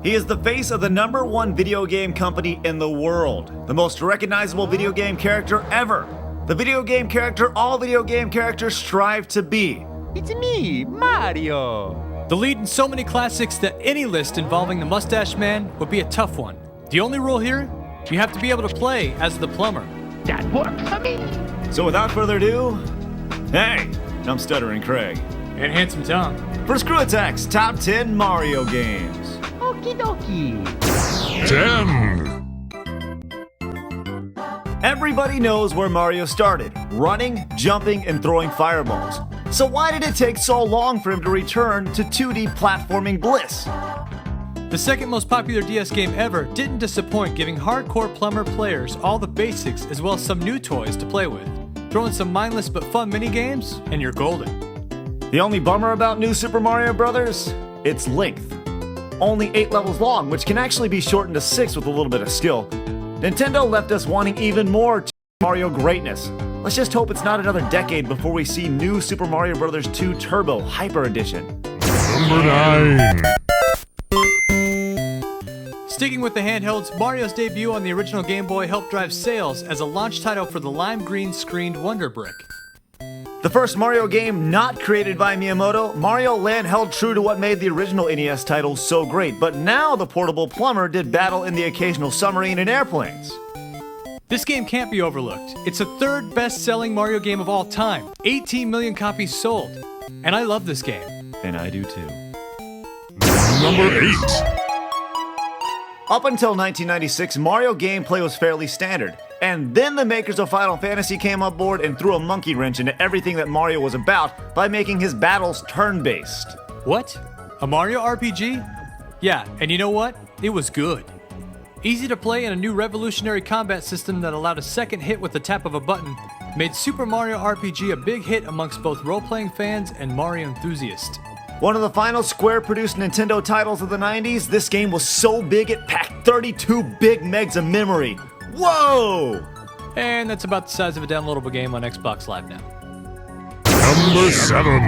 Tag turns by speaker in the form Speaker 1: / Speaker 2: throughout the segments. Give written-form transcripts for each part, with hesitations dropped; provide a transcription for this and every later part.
Speaker 1: He is the face of the #1 video game company in the world, the most recognizable video game character ever, the video game character all video game characters strive to be.
Speaker 2: It's me, Mario!
Speaker 3: The lead in so many classics that any list involving the Mustache Man would be a tough one. The only rule here, you have to be able to play as the plumber.
Speaker 2: That works for me!
Speaker 1: So without further ado, hey, I'm Stuttering Craig.
Speaker 3: And Handsome Tom.
Speaker 1: For Screw Attack's Top 10 Mario Games.
Speaker 2: Okie dokie.
Speaker 4: 10.
Speaker 1: Everybody knows where Mario started, running, jumping, and throwing fireballs. So why did it take so long for him to return to 2D platforming bliss?
Speaker 3: The second most popular DS game ever didn't disappoint, giving hardcore plumber players all the basics as well as some new toys to play with. Throw in some mindless but fun mini-games, and you're golden.
Speaker 1: The only bummer about New Super Mario Bros.? Its length. Only 8 levels long, which can actually be shortened to 6 with a little bit of skill. Nintendo left us wanting even more Mario greatness. Let's just hope it's not another decade before we see New Super Mario Bros. 2 Turbo Hyper Edition.
Speaker 4: Number 9.
Speaker 3: Sticking with the handhelds, Mario's debut on the original Game Boy helped drive sales as a launch title for the lime green screened Wonder Brick.
Speaker 1: The first Mario game not created by Miyamoto, Mario Land held true to what made the original NES title so great, but now the portable plumber did battle in the occasional submarine and airplanes.
Speaker 3: This game can't be overlooked. It's the third best-selling Mario game of all time, 18 million copies sold. And I love this game.
Speaker 1: And I do too.
Speaker 4: Number 8.
Speaker 1: Up until 1996, Mario gameplay was fairly standard. And then the makers of Final Fantasy came on board and threw a monkey wrench into everything that Mario was about by making his battles turn-based.
Speaker 3: What? A Mario RPG? Yeah, and you know what? It was good. Easy to play and a new revolutionary combat system that allowed a second hit with the tap of a button made Super Mario RPG a big hit amongst both role-playing fans and Mario enthusiasts.
Speaker 1: One of the final Square-produced Nintendo titles of the 90s, this game was so big it packed 32 big megs of memory. Whoa!
Speaker 3: And that's about the size of a downloadable game on Xbox Live now.
Speaker 4: Number 7.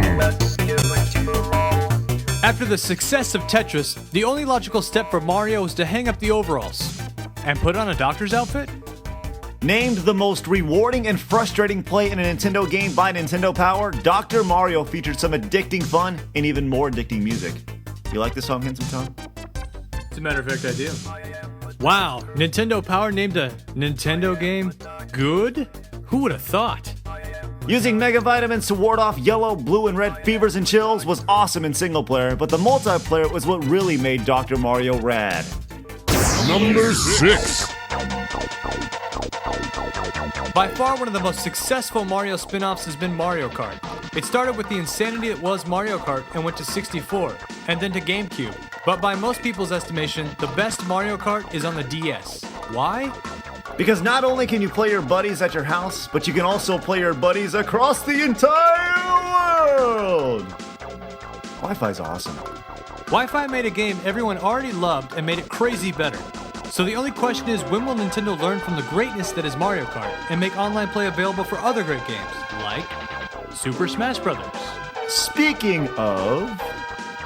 Speaker 3: After the success of Tetris, the only logical step for Mario was to hang up the overalls and put on a doctor's outfit?
Speaker 1: Named the most rewarding and frustrating play in a Nintendo game by Nintendo Power, Dr. Mario featured some addicting fun and even more addicting music. You like this song, Handsome Tom?
Speaker 3: As a matter of fact, I do. Wow, Nintendo Power named a Nintendo game good? Who would have thought?
Speaker 1: Using Mega Vitamins to ward off yellow, blue, and red fevers and chills was awesome in single player, but the multiplayer was what really made Dr. Mario rad.
Speaker 4: Number 6.
Speaker 3: By far one of the most successful Mario spin-offs has been Mario Kart. It started with the insanity that was Mario Kart and went to 64, and then to GameCube. But by most people's estimation, the best Mario Kart is on the DS. Why?
Speaker 1: Because not only can you play your buddies at your house, but you can also play your buddies across the entire world! Wi-Fi's awesome.
Speaker 3: Wi-Fi made a game everyone already loved and made it crazy better. So the only question is, when will Nintendo learn from the greatness that is Mario Kart and make online play available for other great games, like Super Smash Bros.
Speaker 1: Speaking of...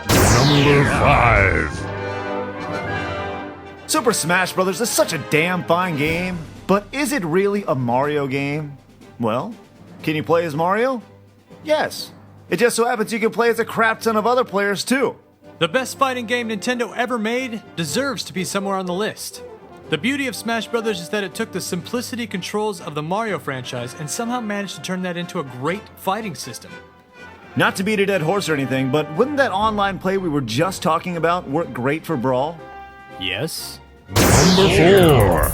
Speaker 4: Number 5.
Speaker 1: Super Smash Bros. Is such a damn fine game, but is it really a Mario game? Well, can you play as Mario? Yes. It just so happens you can play as a crap ton of other players too.
Speaker 3: The best fighting game Nintendo ever made deserves to be somewhere on the list. The beauty of Smash Bros. Is that it took the simplicity controls of the Mario franchise and somehow managed to turn that into a great fighting system.
Speaker 1: Not to beat a dead horse or anything, but wouldn't that online play we were just talking about work great for Brawl?
Speaker 3: Yes.
Speaker 4: Number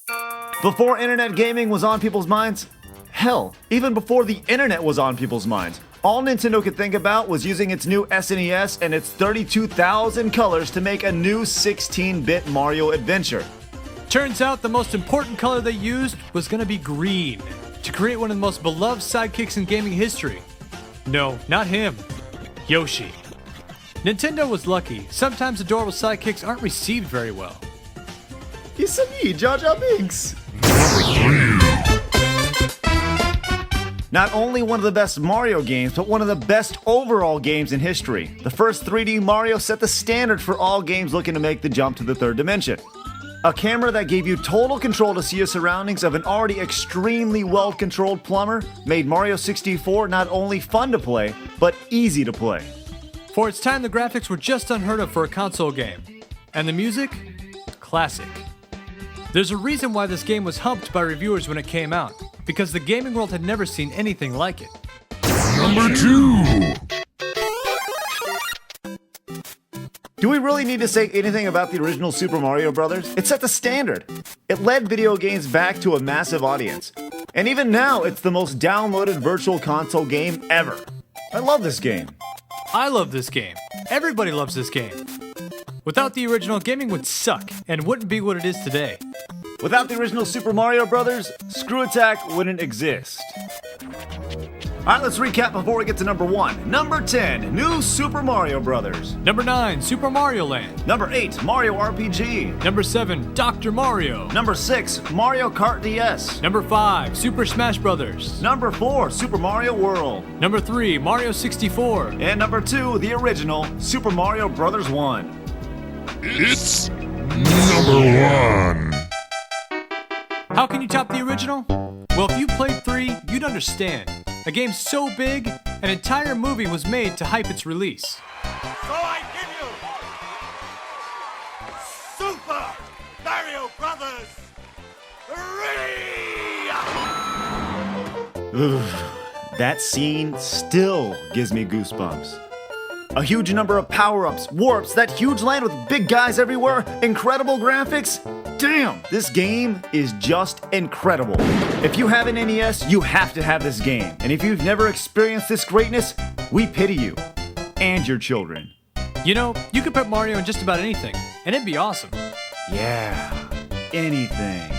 Speaker 4: 4.
Speaker 1: Before internet gaming was on people's minds? Hell, even before the internet was on people's minds, all Nintendo could think about was using its new SNES and its 32,000 colors to make a new 16-bit Mario adventure.
Speaker 3: Turns out the most important color they used was going to be green, to create one of the most beloved sidekicks in gaming history. No, not him. Yoshi. Nintendo was lucky. Sometimes adorable sidekicks aren't received very well.
Speaker 1: It's me, Jar Jar Binks.
Speaker 4: Number 3.
Speaker 1: Not only one of the best Mario games, but one of the best overall games in history. The first 3D Mario set the standard for all games looking to make the jump to the third dimension. A camera that gave you total control to see your surroundings of an already extremely well-controlled plumber made Mario 64 not only fun to play, but easy to play.
Speaker 3: For its time, the graphics were just unheard of for a console game. And the music? Classic. There's a reason why this game was humped by reviewers when it came out, because the gaming world had never seen anything like it.
Speaker 4: Number 2.
Speaker 1: Do we really need to say anything about the original Super Mario Bros.? It set the standard. It led video games back to a massive audience. And even now, it's the most downloaded virtual console game ever. I love this game.
Speaker 3: I love this game. Everybody loves this game. Without the original, gaming would suck and wouldn't be what it is today.
Speaker 1: Without the original Super Mario Bros., Screw Attack wouldn't exist. Alright, let's recap before we get to number 1. Number 10, New Super Mario Bros.
Speaker 3: Number 9, Super Mario Land.
Speaker 1: Number 8, Mario RPG.
Speaker 3: Number 7, Dr. Mario.
Speaker 1: Number 6, Mario Kart DS.
Speaker 3: Number 5, Super Smash Bros.
Speaker 1: Number 4, Super Mario World.
Speaker 3: Number 3, Mario 64.
Speaker 1: And number 2, the original Super Mario Bros. 1.
Speaker 4: It's number 1.
Speaker 3: How can you top the original? Well, if you played 3, you'd understand. A game so big, an entire movie was made to hype its release.
Speaker 5: So I give you Super Mario Brothers 3!
Speaker 1: That scene still gives me goosebumps. A huge number of power-ups, warps, that huge land with big guys everywhere, incredible graphics. Damn, this game is just incredible. If you have an NES, you have to have this game. And if you've never experienced this greatness, we pity you. And your children.
Speaker 3: You know, you could put Mario in just about anything, and it'd be awesome.
Speaker 1: Yeah, anything.